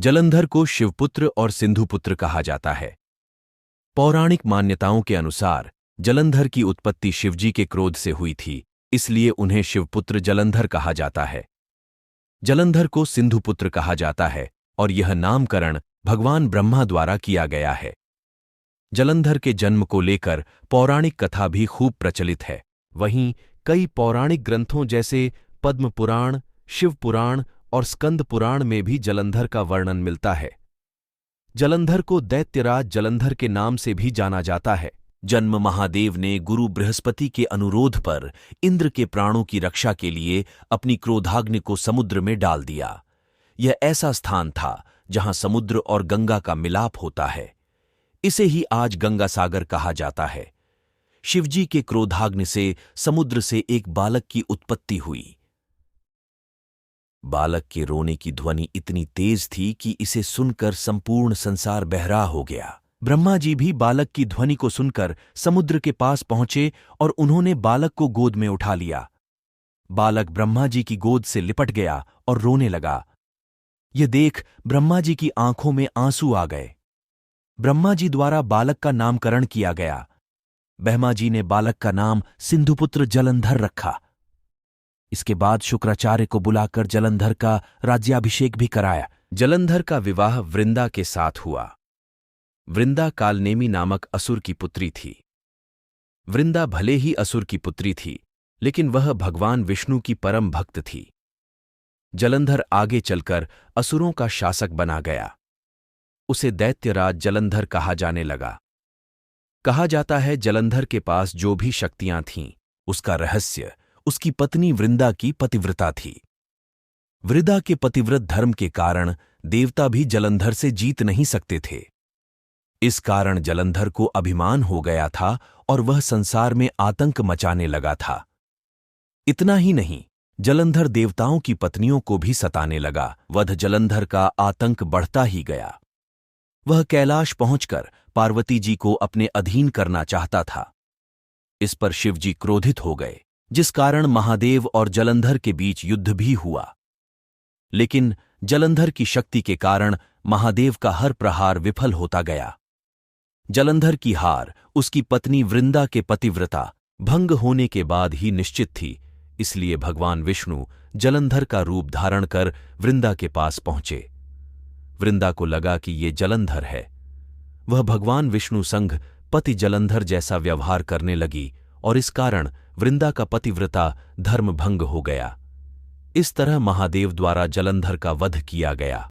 जलंधर को शिवपुत्र और सिंधुपुत्र कहा जाता है। पौराणिक मान्यताओं के अनुसार जलंधर की उत्पत्ति शिवजी के क्रोध से हुई थी, इसलिए उन्हें शिवपुत्र जलंधर कहा जाता है। जलंधर को सिंधुपुत्र कहा जाता है और यह नामकरण भगवान ब्रह्मा द्वारा किया गया है। जलंधर के जन्म को लेकर पौराणिक कथा भी खूब प्रचलित है। वहीं कई पौराणिक ग्रंथों जैसे पद्म पुराण, शिव पुराण और स्कंद पुराण में भी जलंधर का वर्णन मिलता है। जलंधर को दैत्यराज जलंधर के नाम से भी जाना जाता है। जन्म महादेव ने गुरु बृहस्पति के अनुरोध पर इंद्र के प्राणों की रक्षा के लिए अपनी क्रोधाग्नि को समुद्र में डाल दिया। यह ऐसा स्थान था जहां समुद्र और गंगा का मिलाप होता है। इसे ही आज गंगा सागर कहा जाता है। शिवजी के क्रोधाग्नि से समुद्र से एक बालक की उत्पत्ति हुई। बालक के रोने की ध्वनि इतनी तेज थी कि इसे सुनकर संपूर्ण संसार बहरा हो गया। ब्रह्मा जी भी बालक की ध्वनि को सुनकर समुद्र के पास पहुंचे और उन्होंने बालक को गोद में उठा लिया। बालक ब्रह्मा जी की गोद से लिपट गया और रोने लगा। यह देख ब्रह्मा जी की आंखों में आंसू आ गए। ब्रह्मा जी द्वारा बालक का नामकरण किया गया। ब्रह्मा जी ने बालक का नाम सिंधुपुत्र जलंधर रखा। इसके बाद शुक्राचार्य को बुलाकर जलंधर का राज्याभिषेक भी कराया। जलंधर का विवाह वृंदा के साथ हुआ। वृंदा कालनेमी नामक असुर की पुत्री थी। वृंदा भले ही असुर की पुत्री थी, लेकिन वह भगवान विष्णु की परम भक्त थी। जलंधर आगे चलकर असुरों का शासक बना गया। उसे दैत्यराज जलंधर कहा जाने लगा। कहा जाता है जलंधर के पास जो भी शक्तियां थीं, उसका रहस्य उसकी पत्नी वृंदा की पतिव्रता थी। वृंदा के पतिव्रत धर्म के कारण देवता भी जलंधर से जीत नहीं सकते थे। इस कारण जलंधर को अभिमान हो गया था और वह संसार में आतंक मचाने लगा था। इतना ही नहीं, जलंधर देवताओं की पत्नियों को भी सताने लगा। वध जलंधर का आतंक बढ़ता ही गया। वह कैलाश पहुंचकर पार्वती जी को अपने अधीन करना चाहता था। इस पर शिवजी क्रोधित हो गए, जिस कारण महादेव और जलंधर के बीच युद्ध भी हुआ। लेकिन जलंधर की शक्ति के कारण महादेव का हर प्रहार विफल होता गया। जलंधर की हार उसकी पत्नी वृंदा के पतिव्रता भंग होने के बाद ही निश्चित थी, इसलिए भगवान विष्णु जलंधर का रूप धारण कर वृंदा के पास पहुंचे। वृंदा को लगा कि ये जलंधर है। वह भगवान विष्णु संग पति जलंधर जैसा व्यवहार करने लगी और इस कारण वृंदा का पतिव्रता धर्म भंग हो गया। इस तरह महादेव द्वारा जलंधर का वध किया गया।